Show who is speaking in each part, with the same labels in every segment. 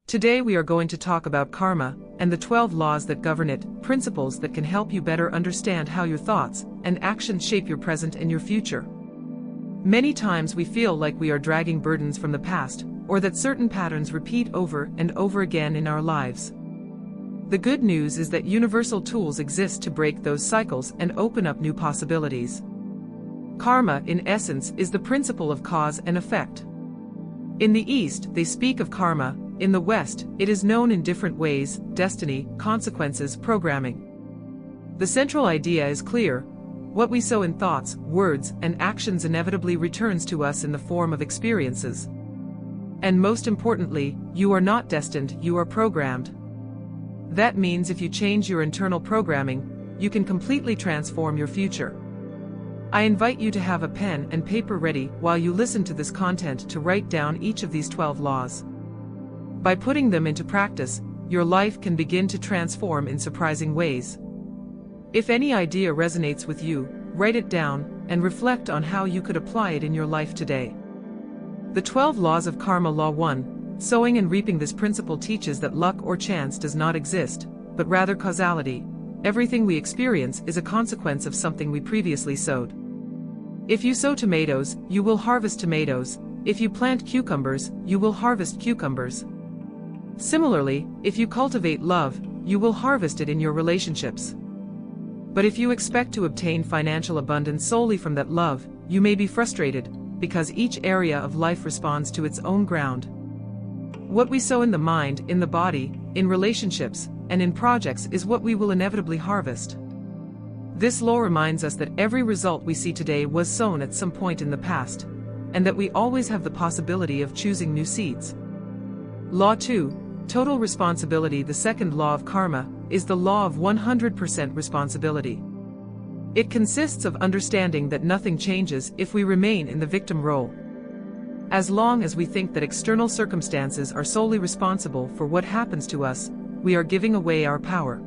Speaker 1: Today we are going to talk about karma and the 12 laws that govern it, principles that can help you better understand how your thoughts and actions shape your present and your future. Many times we feel like we are dragging burdens from the past, or that certain patterns repeat over and over again in our lives. The good news is that universal tools exist to break those cycles and open up new possibilities. Karma, in essence, is the principle of cause and effect. In the East, they speak of karma. In the West, it is known in different ways: destiny, consequences, programming. The central idea is clear: what we sow in thoughts, words, and actions inevitably returns to us in the form of experiences. And most importantly, you are not destined, you are programmed. That means if you change your internal programming, you can completely transform your future. I invite you to have a pen and paper ready while you listen to this content to write down each of these 12 laws. By putting them into practice, your life can begin to transform in surprising ways. If any idea resonates with you, write it down and reflect on how you could apply it in your life today. The 12 Laws of Karma. Law 1. Sowing and reaping. This principle teaches that luck or chance does not exist, but rather causality. Everything we experience is a consequence of something we previously sowed. If you sow tomatoes, you will harvest tomatoes. If you plant cucumbers, you will harvest cucumbers. Similarly, if you cultivate love, you will harvest it in your relationships. But if you expect to obtain financial abundance solely from that love, you may be frustrated, because each area of life responds to its own ground. What we sow in the mind, in the body, in relationships, and in projects is what we will inevitably harvest. This law reminds us that every result we see today was sown at some point in the past, and that we always have the possibility of choosing new seeds. Law 2. Total responsibility. The second law of karma is the law of 100% responsibility. It consists of understanding that nothing changes if we remain in the victim role. As long as we think that external circumstances are solely responsible for what happens to us, we are giving away our power.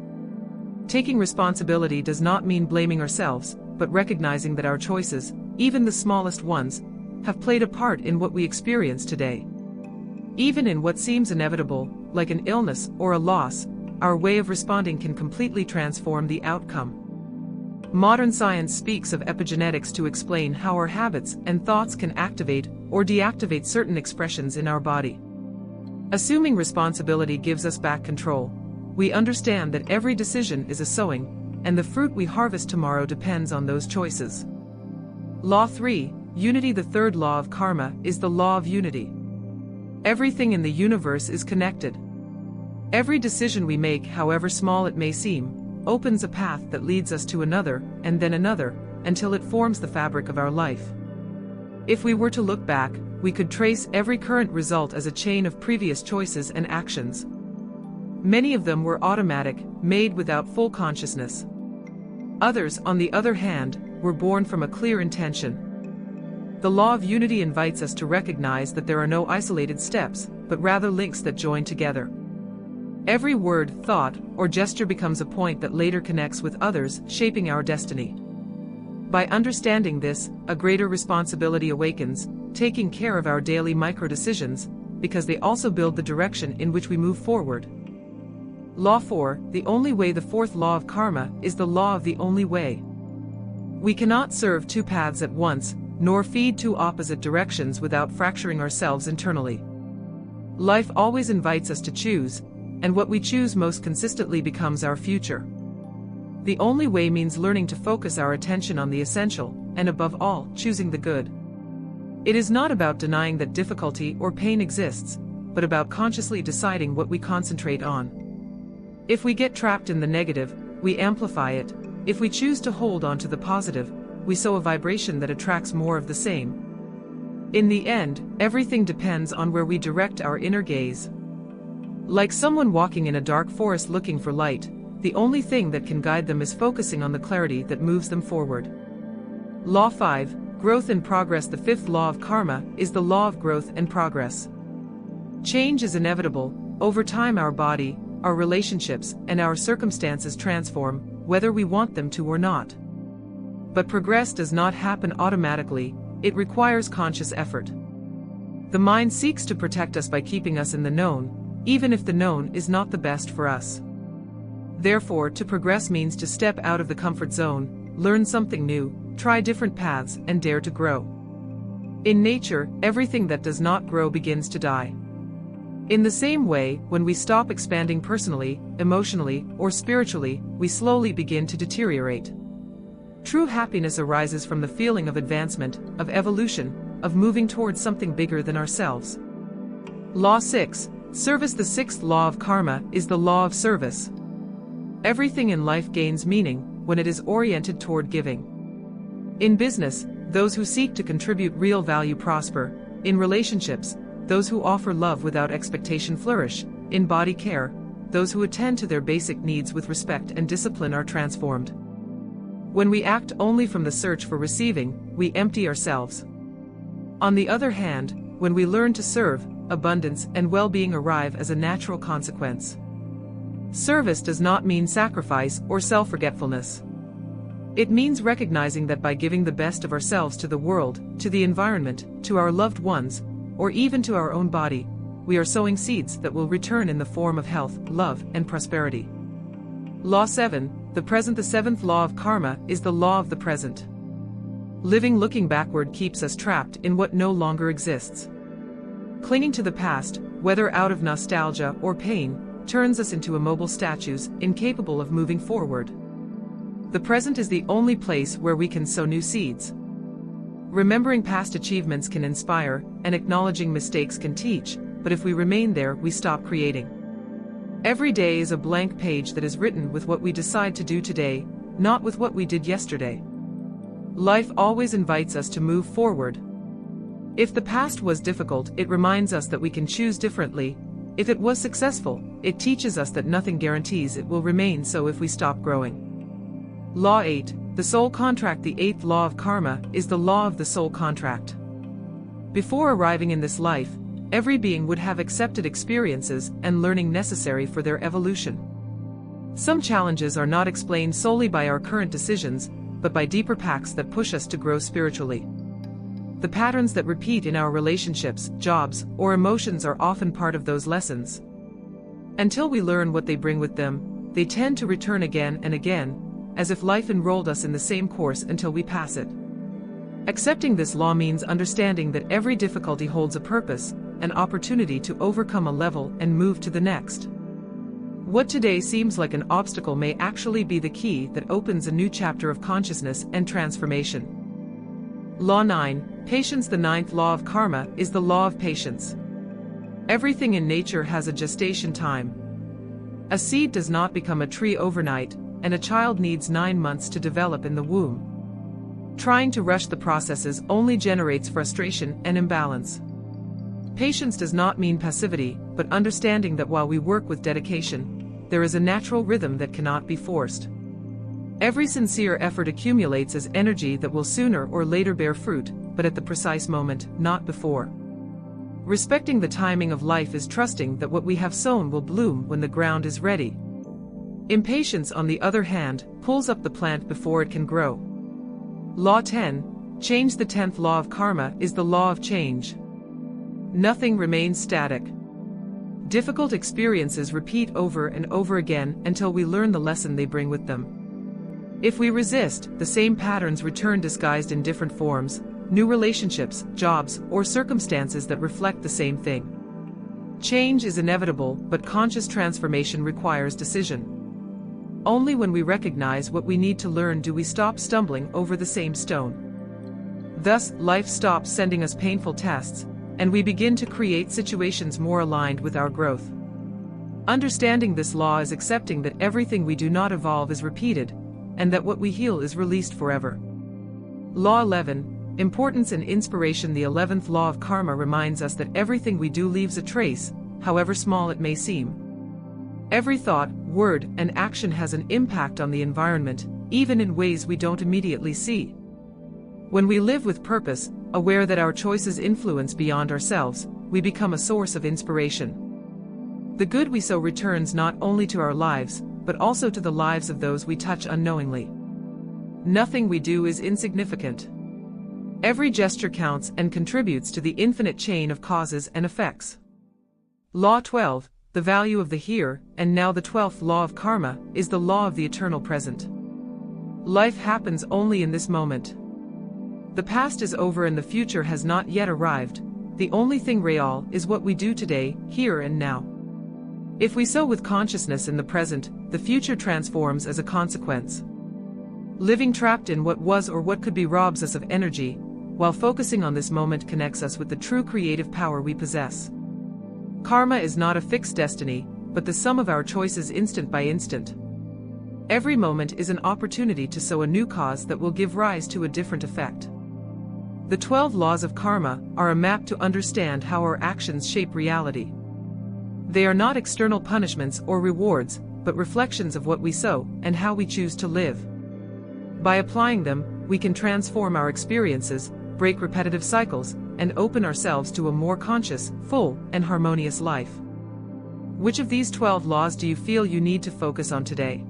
Speaker 1: Taking responsibility does not mean blaming ourselves, but recognizing that our choices, even the smallest ones, have played a part in what we experience today. Even in what seems inevitable, like an illness or a loss, our way of responding can completely transform the outcome. Modern science speaks of epigenetics to explain how our habits and thoughts can activate or deactivate certain expressions in our body. Assuming responsibility gives us back control. We understand that every decision is a sowing, and the fruit we harvest tomorrow depends on those choices. Law 3. Unity. The third law of karma is the law of unity. Everything in the universe is connected. Every decision we make, however small it may seem, opens a path that leads us to another, and then another, until it forms the fabric of our life. If we were to look back, we could trace every current result as a chain of previous choices and actions. Many of them were automatic, made without full consciousness. Others, on the other hand, were born from a clear intention. The law of unity invites us to recognize that there are no isolated steps, but rather links that join together. Every word, thought, or gesture becomes a point that later connects with others, shaping our destiny. By understanding this, a greater responsibility awakens, taking care of our daily micro-decisions, because they also build the direction in which we move forward. Law 4. The only way. The fourth law of karma is the law of the only way. We cannot serve two paths at once, nor feed two opposite directions without fracturing ourselves internally. Life always invites us to choose, and what we choose most consistently becomes our future. The only way means learning to focus our attention on the essential, and above all, choosing the good. It is not about denying that difficulty or pain exists, but about consciously deciding what we concentrate on. If we get trapped in the negative, we amplify it. If we choose to hold on to the positive, we sow a vibration that attracts more of the same. In the end, everything depends on where we direct our inner gaze. Like someone walking in a dark forest looking for light, the only thing that can guide them is focusing on the clarity that moves them forward. Law 5. Growth and progress. The fifth law of karma is the law of growth and progress. Change is inevitable. Over time, our body, our relationships, and our circumstances transform, whether we want them to or not. But progress does not happen automatically, it requires conscious effort. The mind seeks to protect us by keeping us in the known, even if the known is not the best for us. Therefore, to progress means to step out of the comfort zone, learn something new, try different paths, and dare to grow. In nature, everything that does not grow begins to die. In the same way, when we stop expanding personally, emotionally, or spiritually, we slowly begin to deteriorate. True happiness arises from the feeling of advancement, of evolution, of moving towards something bigger than ourselves. Law 6. Service. The sixth law of karma is the law of service. Everything in life gains meaning when it is oriented toward giving. In business, those who seek to contribute real value prosper. In relationships, those who offer love without expectation flourish. In body care, those who attend to their basic needs with respect and discipline are transformed. When we act only from the search for receiving, we empty ourselves. On the other hand, when we learn to serve, abundance and well-being arrive as a natural consequence. Service does not mean sacrifice or self-forgetfulness. It means recognizing that by giving the best of ourselves to the world, to the environment, to our loved ones, or even to our own body, we are sowing seeds that will return in the form of health, love, and prosperity. Law 7. The present. The seventh law of karma is the law of the present. Living looking backward keeps us trapped in what no longer exists. Clinging to the past, whether out of nostalgia or pain, turns us into immobile statues, incapable of moving forward. The present is the only place where we can sow new seeds. Remembering past achievements can inspire, and acknowledging mistakes can teach, but if we remain there, we stop creating. Every day is a blank page that is written with what we decide to do today, not with what we did yesterday. Life always invites us to move forward. If the past was difficult, it reminds us that we can choose differently. If it was successful, it teaches us that nothing guarantees it will remain so if we stop growing. Law 8. The soul contract. The eighth law of karma is the law of the soul contract. Before arriving in this life, every being would have accepted experiences and learning necessary for their evolution. Some challenges are not explained solely by our current decisions, but by deeper pacts that push us to grow spiritually. The patterns that repeat in our relationships, jobs, or emotions are often part of those lessons. Until we learn what they bring with them, they tend to return again and again, as if life enrolled us in the same course until we pass it. Accepting this law means understanding that every difficulty holds a purpose, an opportunity to overcome a level and move to the next. What today seems like an obstacle may actually be the key that opens a new chapter of consciousness and transformation. Law 9. Patience. The ninth law of karma is the law of patience. Everything in nature has a gestation time. A seed does not become a tree overnight, and a child needs 9 months to develop in the womb. Trying to rush the processes only generates frustration and imbalance. Patience does not mean passivity, but understanding that while we work with dedication, there is a natural rhythm that cannot be forced. Every sincere effort accumulates as energy that will sooner or later bear fruit, but at the precise moment, not before. Respecting the timing of life is trusting that what we have sown will bloom when the ground is ready. Impatience, on the other hand, pulls up the plant before it can grow. Law 10. Change. The 10th law of karma is the law of change. Nothing remains static. Difficult experiences repeat over and over again until we learn the lesson they bring with them. If we resist, the same patterns return disguised in different forms, new relationships, jobs, or circumstances that reflect the same thing. Change is inevitable, but conscious transformation requires decision. Only when we recognize what we need to learn do we stop stumbling over the same stone. Thus, life stops sending us painful tests, and we begin to create situations more aligned with our growth. Understanding this law is accepting that everything we do not evolve is repeated, and that what we heal is released forever. Law 11. Importance and inspiration. The 11th law of karma reminds us that everything we do leaves a trace, however small it may seem. Every thought, word, and action has an impact on the environment, even in ways we don't immediately see. When we live with purpose, aware that our choices influence beyond ourselves, we become a source of inspiration. The good we sow returns not only to our lives, but also to the lives of those we touch unknowingly. Nothing we do is insignificant. Every gesture counts and contributes to the infinite chain of causes and effects. Law 12. the value of the here and now. The 12th law of karma is the law of the eternal present. Life happens only in this moment. The past is over and the future has not yet arrived. The only thing real is what we do today, here and now. If we sow with consciousness in the present, the future transforms as a consequence. Living trapped in what was or what could be robs us of energy, while focusing on this moment connects us with the true creative power we possess. Karma is not a fixed destiny, but the sum of our choices instant by instant. Every moment is an opportunity to sow a new cause that will give rise to a different effect. The 12 laws of karma are a map to understand how our actions shape reality. They are not external punishments or rewards, but reflections of what we sow and how we choose to live. By applying them, we can transform our experiences, break repetitive cycles, and open ourselves to a more conscious, full, and harmonious life. Which of these 12 laws do you feel you need to focus on today?